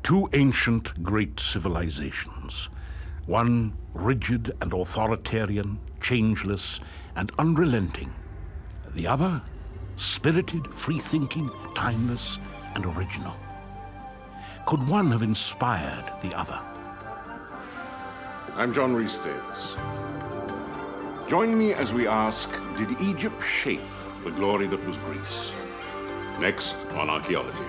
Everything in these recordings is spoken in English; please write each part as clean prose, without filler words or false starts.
Two ancient great civilizations, one rigid and authoritarian, changeless and unrelenting, the other spirited, free-thinking, timeless and original. Could one have inspired the other? I'm John Rhys Davis. Join me as we ask, did Egypt shape the glory that was Greece? Next on Archaeology.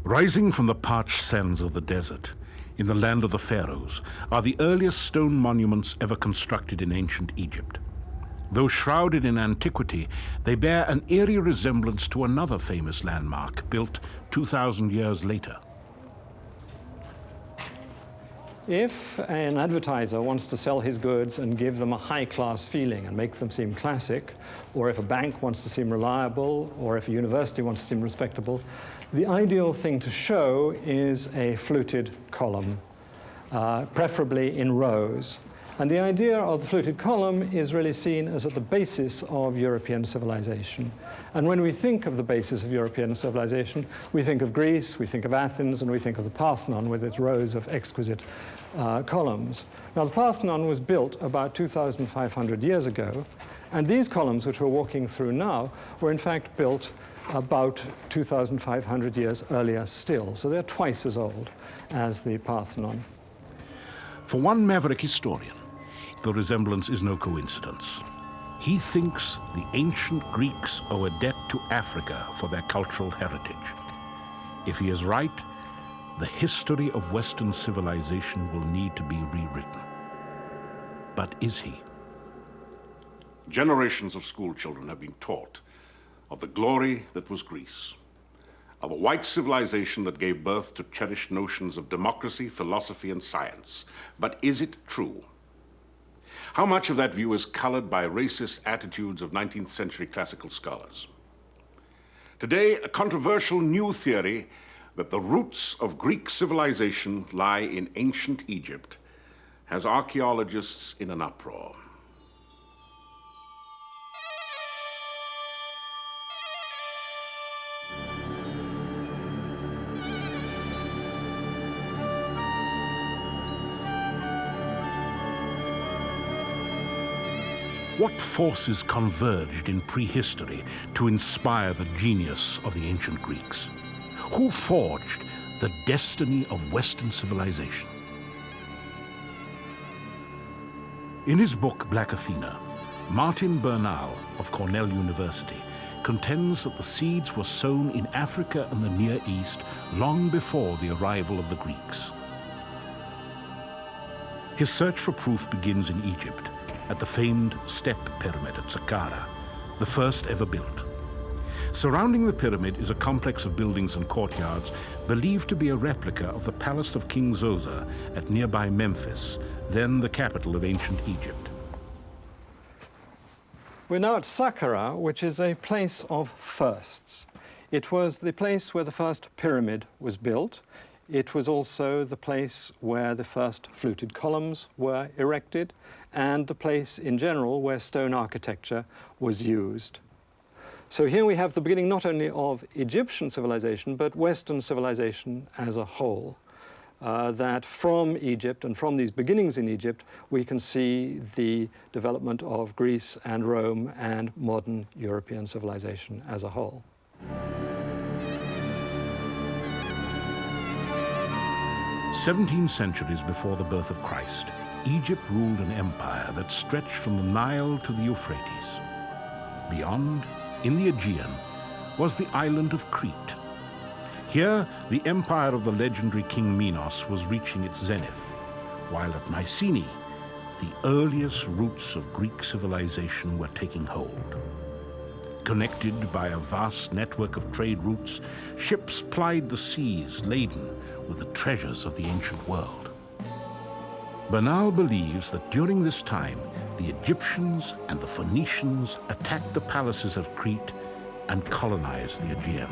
Rising from the parched sands of the desert, in the land of the pharaohs, are the earliest stone monuments ever constructed in ancient Egypt. Though shrouded in antiquity, they bear an eerie resemblance to another famous landmark built 2,000 years later. If an advertiser wants to sell his goods and give them a high-class feeling and make them seem classic, or if a bank wants to seem reliable, or if a university wants to seem respectable, the ideal thing to show is a fluted column, preferably in rows. And the idea of the fluted column is really seen as at the basis of European civilization. And when we think of the basis of European civilization, we think of Greece, we think of Athens, and we think of the Parthenon with its rows of exquisite columns. Now, the Parthenon was built about 2,500 years ago, and these columns, which we're walking through now, were in fact built about 2,500 years earlier still. So they're twice as old as the Parthenon. For one maverick historian, the resemblance is no coincidence. He thinks the ancient Greeks owe a debt to Africa for their cultural heritage. If he is right, the history of Western civilization will need to be rewritten. But is he? Generations of school children have been taught of the glory that was Greece, of a white civilization that gave birth to cherished notions of democracy, philosophy, and science. But is it true? How much of that view is colored by racist attitudes of 19th century classical scholars? Today, a controversial new theory that the roots of Greek civilization lie in ancient Egypt has archaeologists in an uproar. What forces converged in prehistory to inspire the genius of the ancient Greeks? Who forged the destiny of Western civilization? In his book, Black Athena, Martin Bernal of Cornell University contends that the seeds were sown in Africa and the Near East long before the arrival of the Greeks. His search for proof begins in Egypt, at the famed step pyramid at Saqqara, the first ever built. Surrounding the pyramid is a complex of buildings and courtyards believed to be a replica of the palace of King Zoser at nearby Memphis, then the capital of ancient Egypt. We're now at Saqqara, which is a place of firsts. It was the place where the first pyramid was built. It was also the place where the first fluted columns were erected, and the place in general where stone architecture was used. So here we have the beginning not only of Egyptian civilization, but Western civilization as a whole. That from Egypt and from these beginnings in Egypt, we can see the development of Greece and Rome and modern European civilization as a whole. 17 centuries before the birth of Christ, Egypt ruled an empire that stretched from the Nile to the Euphrates. Beyond, in the Aegean, was the island of Crete. Here, the empire of the legendary King Minos was reaching its zenith, while at Mycenae, the earliest roots of Greek civilization were taking hold. Connected by a vast network of trade routes, ships plied the seas laden with the treasures of the ancient world. Bernal believes that during this time, the Egyptians and the Phoenicians attacked the palaces of Crete and colonized the Aegean.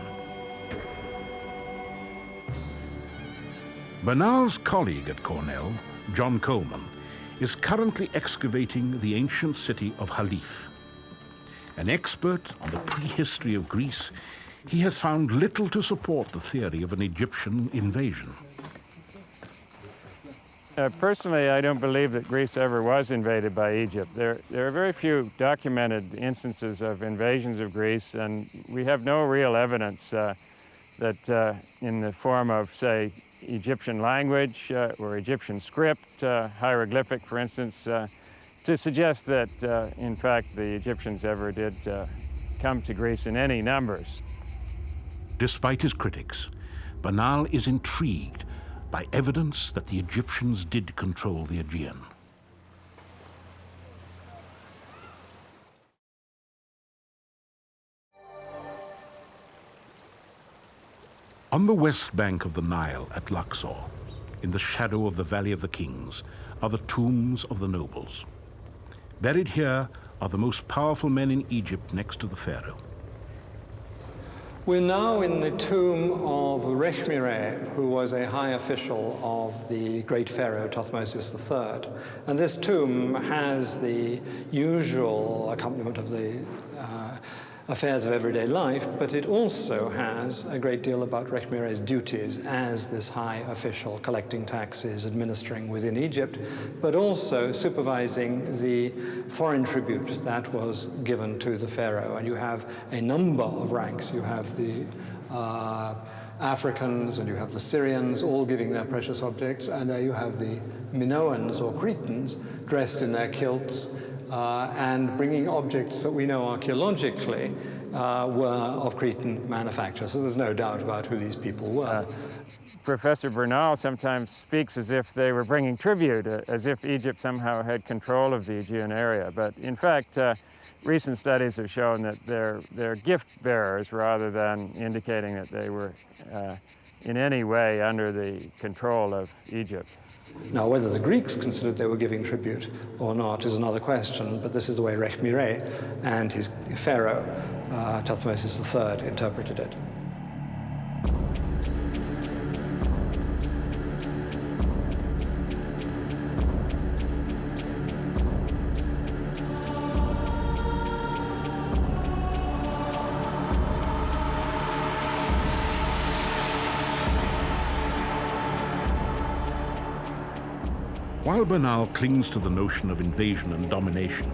Bernal's colleague at Cornell, John Coleman, is currently excavating the ancient city of Halif. An expert on the prehistory of Greece, he has found little to support the theory of an Egyptian invasion. Personally, I don't believe that Greece ever was invaded by Egypt. There are very few documented instances of invasions of Greece, and we have no real evidence that in the form of, say, Egyptian language or Egyptian script, hieroglyphic, for instance, to suggest that, in fact, the Egyptians ever did come to Greece in any numbers. Despite his critics, Bernal is intrigued by evidence that the Egyptians did control the Aegean. On the west bank of the Nile at Luxor, in the shadow of the Valley of the Kings, are the tombs of the nobles. Buried here are the most powerful men in Egypt next to the pharaoh. We're now in the tomb of Rechmire, who was a high official of the great pharaoh Thutmosis III. And this tomb has the usual accompaniment of the affairs of everyday life, but it also has a great deal about Rechmire's duties as this high official, collecting taxes, administering within Egypt, but also supervising the foreign tribute that was given to the pharaoh. And you have a number of ranks. You have the Africans and you have the Syrians all giving their precious objects, and there you have the Minoans or Cretans dressed in their kilts and bringing objects that we know archaeologically were of Cretan manufacture. So there's no doubt about who these people were. Professor Bernal sometimes speaks as if they were bringing tribute, as if Egypt somehow had control of the Aegean area. But in fact, recent studies have shown that they're gift bearers rather than indicating that they were in any way under the control of Egypt. Now, whether the Greeks considered they were giving tribute or not is another question, but this is the way Rechmire and his pharaoh, Thutmosis III, interpreted it. While Bernal clings to the notion of invasion and domination,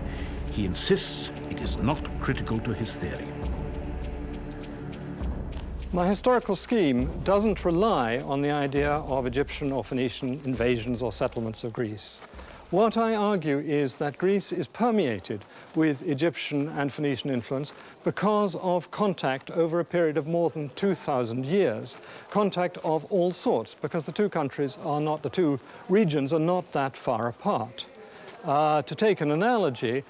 he insists it is not critical to his theory. My historical scheme doesn't rely on the idea of Egyptian or Phoenician invasions or settlements of Greece. What I argue is that Greece is permeated with Egyptian and Phoenician influence because of contact over a period of more than 2,000 years, contact of all sorts, because the two countries are not, the two regions are not that far apart. To take an analogy,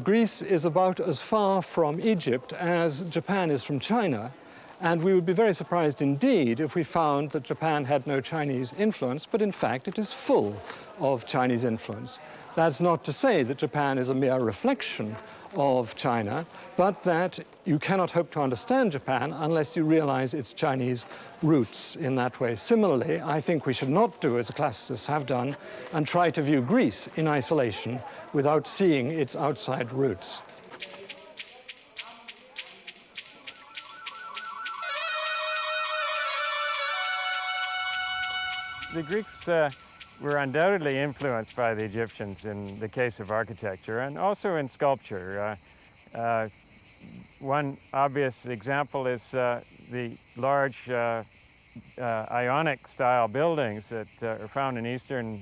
Greece is about as far from Egypt as Japan is from China, and we would be very surprised indeed if we found that Japan had no Chinese influence, but in fact it is full of Chinese influence. That's not to say that Japan is a mere reflection of China, but that you cannot hope to understand Japan unless you realize its Chinese roots in that way. Similarly, I think we should not do as the classicists have done and try to view Greece in isolation without seeing its outside roots. The Greeks were undoubtedly influenced by the Egyptians in the case of architecture and also in sculpture. One obvious example is the large Ionic-style buildings that are found in eastern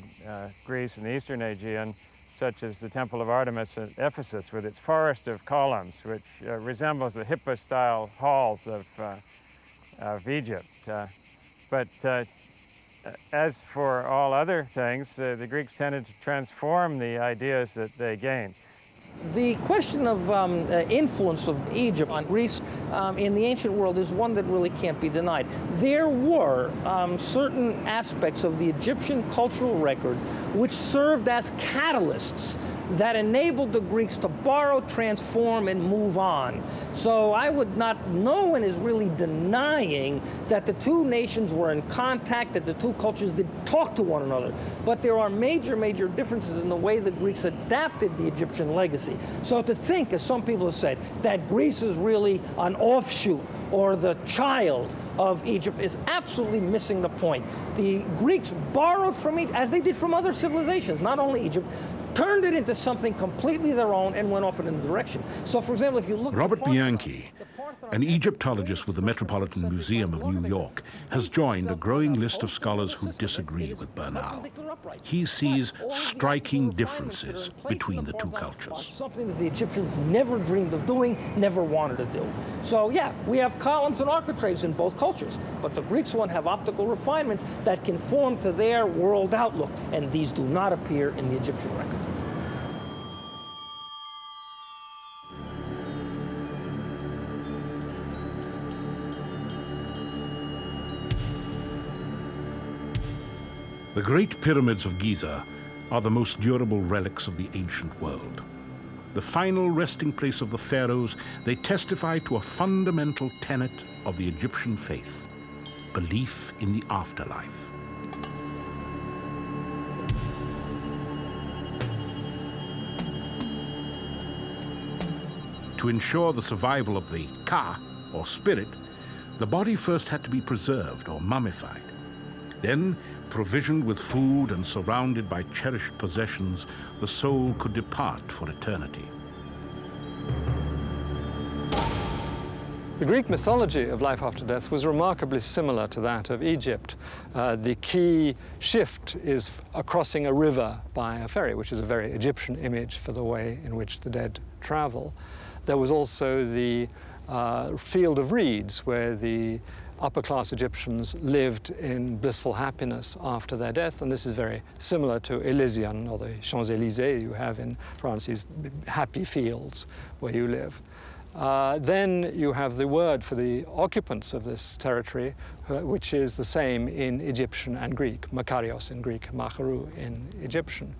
Greece and the eastern Aegean, such as the Temple of Artemis at Ephesus with its forest of columns, which resembles the Hippo-style halls of Egypt. But as for all other things, the Greeks tended to transform the ideas that they gained. The question of influence of Egypt on Greece in the ancient world is one that really can't be denied. There were certain aspects of the Egyptian cultural record which served as catalysts that enabled the Greeks to borrow, transform, and move on. So I would not, no one is really denying that the two nations were in contact, that the two cultures did talk to one another. But there are major, major differences in the way the Greeks adapted the Egyptian legacy. So to think, as some people have said, that Greece is really an offshoot or the child of Egypt is absolutely missing the point. The Greeks borrowed from Egypt, as they did from other civilizations, not only Egypt, turned it into something completely their own and went off in a direction. So, for example, if you look Robert at Bianchi, an Egyptologist with the Metropolitan Museum of New York, has joined a growing list of scholars who disagree with Bernal. He sees striking differences between the two cultures. Something that the Egyptians never dreamed of doing, never wanted to do. So, yeah, we have columns and architraves in both cultures, but the Greeks one have optical refinements that conform to their world outlook, and these do not appear in the Egyptian record. The Great Pyramids of Giza are the most durable relics of the ancient world. The final resting place of the pharaohs, they testify to a fundamental tenet of the Egyptian faith: belief in the afterlife. To ensure the survival of the Ka, or spirit, the body first had to be preserved or mummified. Then, provisioned with food and surrounded by cherished possessions, the soul could depart for eternity. The Greek mythology of life after death was remarkably similar to that of Egypt. The key shift is crossing a river by a ferry, which is a very Egyptian image for the way in which the dead travel. There was also the field of reeds, where the upper-class Egyptians lived in blissful happiness after their death, and this is very similar to Elysian, or the Champs-Élysées you have in France, these happy fields where you live. Then you have the word for the occupants of this territory, which is the same in Egyptian and Greek, Makarios in Greek, Macharu in Egyptian.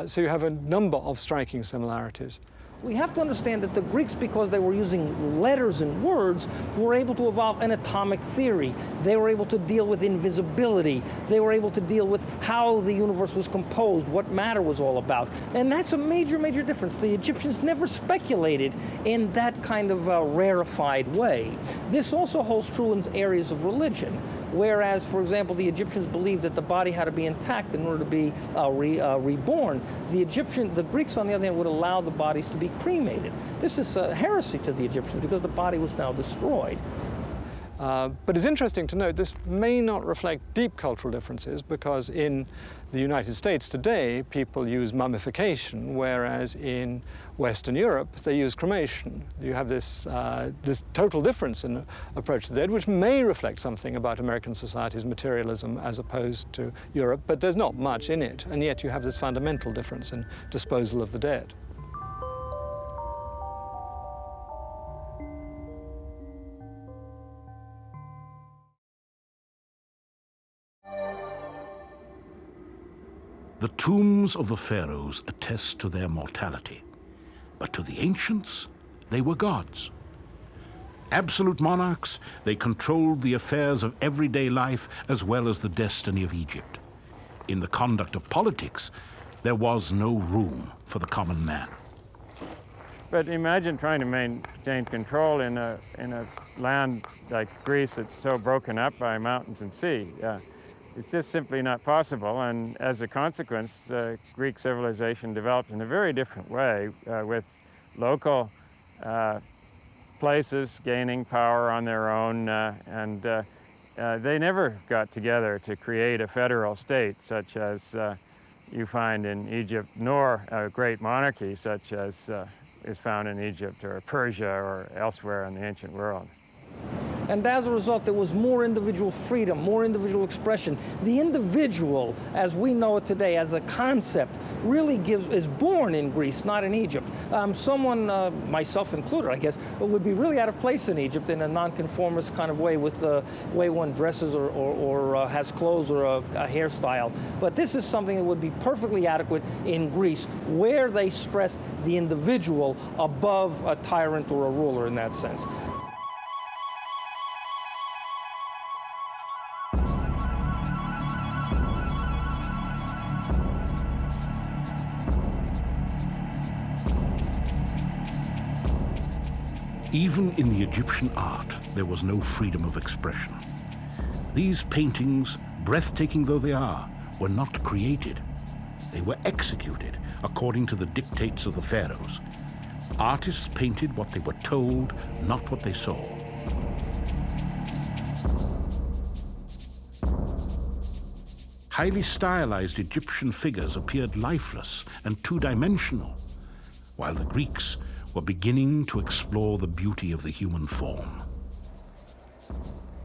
So you have a number of striking similarities. We have to understand that the Greeks, because they were using letters and words, were able to evolve an atomic theory. They were able to deal with invisibility. They were able to deal with how the universe was composed, what matter was all about. And that's a major, major difference. The Egyptians never speculated in that kind of rarefied way. This also holds true in areas of religion. Whereas, for example, the Egyptians believed that the body had to be intact in order to be reborn, the Greeks, on the other hand, would allow the bodies to be cremated. This is a heresy to the Egyptians because the body was now destroyed. But it's interesting to note this may not reflect deep cultural differences, because in the United States today people use mummification, whereas in Western Europe they use cremation. You have this total difference in approach to the dead, which may reflect something about American society's materialism as opposed to Europe, but there's not much in it, and yet you have this fundamental difference in disposal of the dead. The tombs of the pharaohs attest to their mortality, but to the ancients, they were gods. Absolute monarchs, they controlled the affairs of everyday life as well as the destiny of Egypt. In the conduct of politics, there was no room for the common man. But imagine trying to maintain control in a land like Greece that's so broken up by mountains and sea. It's just simply not possible, and as a consequence, Greek civilization developed in a very different way, with local places gaining power on their own, and they never got together to create a federal state such as you find in Egypt, nor a great monarchy such as is found in Egypt or Persia or elsewhere in the ancient world. And as a result, there was more individual freedom, more individual expression. The individual, as we know it today, as a concept, really is born in Greece, not in Egypt. Someone, myself included, I guess, would be really out of place in Egypt in a nonconformist kind of way with the way one dresses or has clothes or a hairstyle. But this is something that would be perfectly adequate in Greece, where they stressed the individual above a tyrant or a ruler in that sense. Even in the Egyptian art, there was no freedom of expression. These paintings, breathtaking though they are, were not created. They were executed according to the dictates of the pharaohs. Artists painted what they were told, not what they saw. Highly stylized Egyptian figures appeared lifeless and two-dimensional, while the Greeks were beginning to explore the beauty of the human form.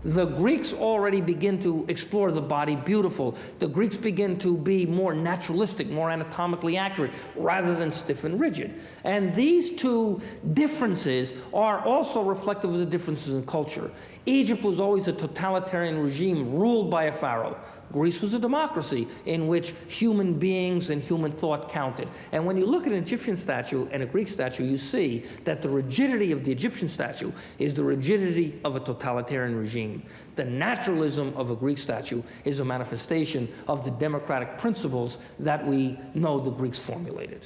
The Greeks already begin to explore the body beautiful. The Greeks begin to be more naturalistic, more anatomically accurate, rather than stiff and rigid. And these two differences are also reflective of the differences in culture. Egypt was always a totalitarian regime ruled by a pharaoh. Greece was a democracy in which human beings and human thought counted. And when you look at an Egyptian statue and a Greek statue, you see that the rigidity of the Egyptian statue is the rigidity of a totalitarian regime. The naturalism of a Greek statue is a manifestation of the democratic principles that we know the Greeks formulated.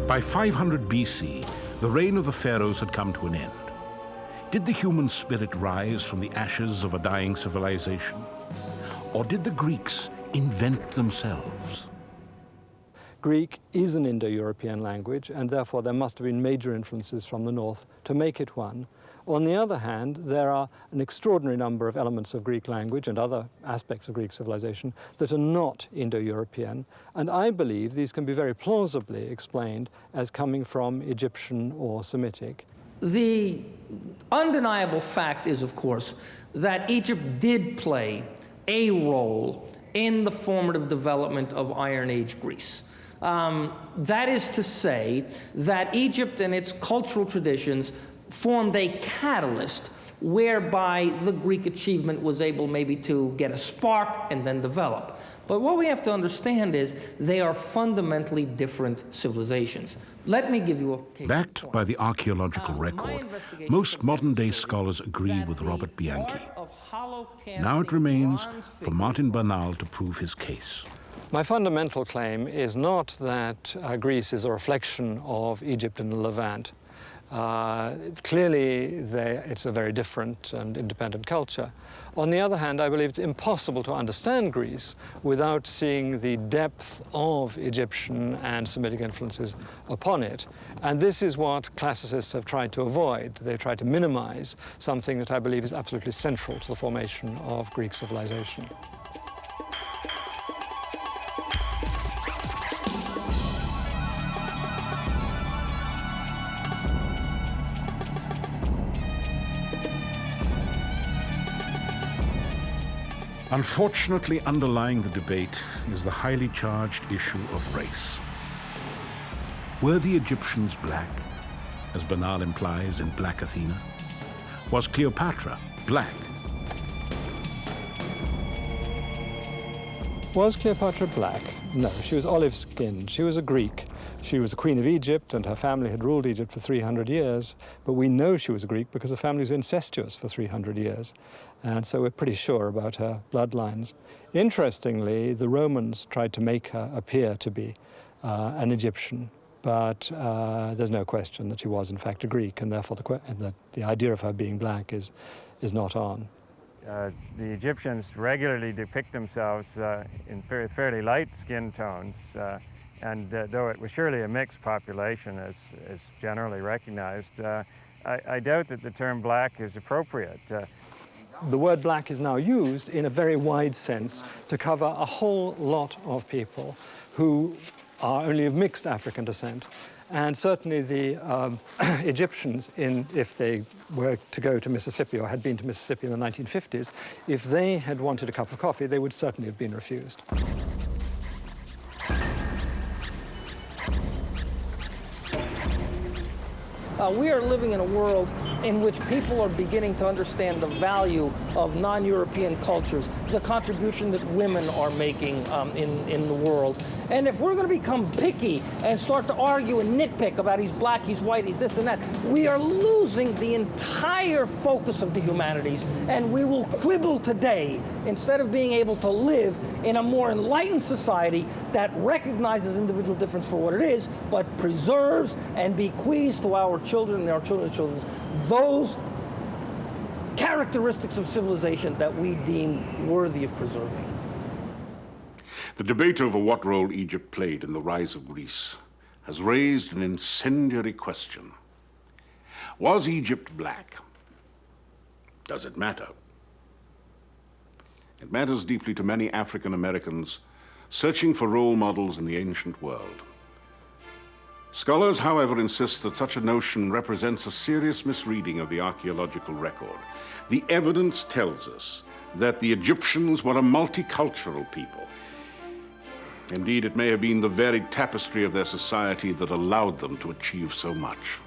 By 500 BC, the reign of the pharaohs had come to an end. Did the human spirit rise from the ashes of a dying civilization? Or did the Greeks invent themselves? Greek is an Indo-European language, and therefore there must have been major influences from the north to make it one. On the other hand, there are an extraordinary number of elements of Greek language and other aspects of Greek civilization that are not Indo-European, and I believe these can be very plausibly explained as coming from Egyptian or Semitic. The undeniable fact is, of course, that Egypt did play a role in the formative development of Iron Age Greece. That is to say that Egypt and its cultural traditions formed a catalyst whereby the Greek achievement was able maybe to get a spark and then develop. But what we have to understand is they are fundamentally different civilizations. Let me give you a case. Backed by the archaeological record, most modern-day scholars agree with Robert Bianchi. Now it remains for Martin Bernal to prove his case. My fundamental claim is not that Greece is a reflection of Egypt and the Levant. Clearly, it's a very different and independent culture. On the other hand, I believe it's impossible to understand Greece without seeing the depth of Egyptian and Semitic influences upon it. And this is what classicists have tried to avoid. They've tried to minimize something that I believe is absolutely central to the formation of Greek civilization. Unfortunately, underlying the debate is the highly charged issue of race. Were the Egyptians black, as Bernal implies in Black Athena? Was Cleopatra black? Was Cleopatra black? No, she was olive-skinned. She was a Greek. She was the Queen of Egypt, and her family had ruled Egypt for 300 years. But we know she was a Greek because the family was incestuous for 300 years. And so we're pretty sure about her bloodlines. Interestingly, the Romans tried to make her appear to be an Egyptian, but there's no question that she was in fact a Greek, and therefore the idea of her being black is not on. The Egyptians regularly depict themselves in fairly light skin tones, and though it was surely a mixed population as generally recognized, I doubt that the term black is appropriate. the word black is now used in a very wide sense to cover a whole lot of people who are only of mixed African descent. And certainly the Egyptians, if they were to go to Mississippi or had been to Mississippi in the 1950s, if they had wanted a cup of coffee, they would certainly have been refused. We are living in a world in which people are beginning to understand the value of non-European cultures, the contribution that women are making in the world. And if we're going to become picky and start to argue and nitpick about he's black, he's white, he's this and that, we are losing the entire focus of the humanities, and we will quibble today instead of being able to live in a more enlightened society that recognizes individual difference for what it is, but preserves and bequeaths to our children and our children's children those characteristics of civilization that we deem worthy of preserving. The debate over what role Egypt played in the rise of Greece has raised an incendiary question. Was Egypt black? Does it matter? It matters deeply to many African Americans searching for role models in the ancient world. Scholars, however, insist that such a notion represents a serious misreading of the archaeological record. The evidence tells us that the Egyptians were a multicultural people. Indeed, it may have been the varied tapestry of their society that allowed them to achieve so much.